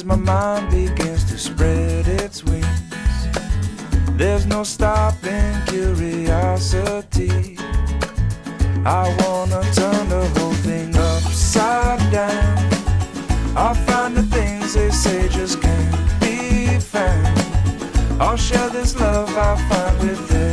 my mind begins to spread its wings. There's no stopping curiosity. I wanna turn the whole thing upside down. I'll find the things they say just can't be found. I'll share this love I find with them.